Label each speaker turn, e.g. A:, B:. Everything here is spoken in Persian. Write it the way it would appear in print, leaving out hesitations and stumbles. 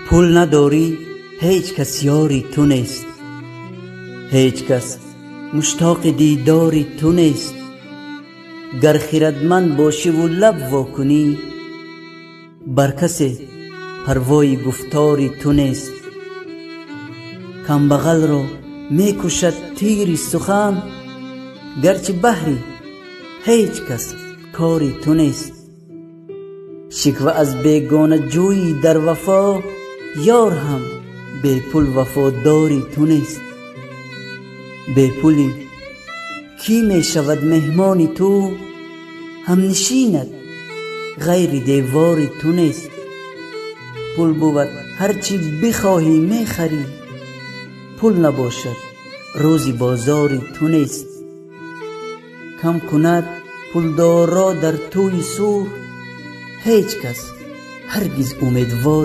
A: پول نداری هیچ کس یاری تو نیست، هیچ کس مشتاق دیداری تو نیست. گر خیرتمند باشی و لب وا کنی، بر کسی پروای گفتاری تو نیست. کم بغل را می کشد تیری سخن، گرچه بحری هیچ کس کاری تو نیست. شکوه از بیگانه جویی در وفا، یار هم بی پول وفاداری تو نیست. بی پولی کی می شود مهمانی تو، هم نشینت غیر دیواری تو نیست. پول بود هرچی بخواهی می خری، پول نباشد روزی بازاری تو نیست. کم کند پولدار را در توی سور، هیچ کس هرگز امیدواری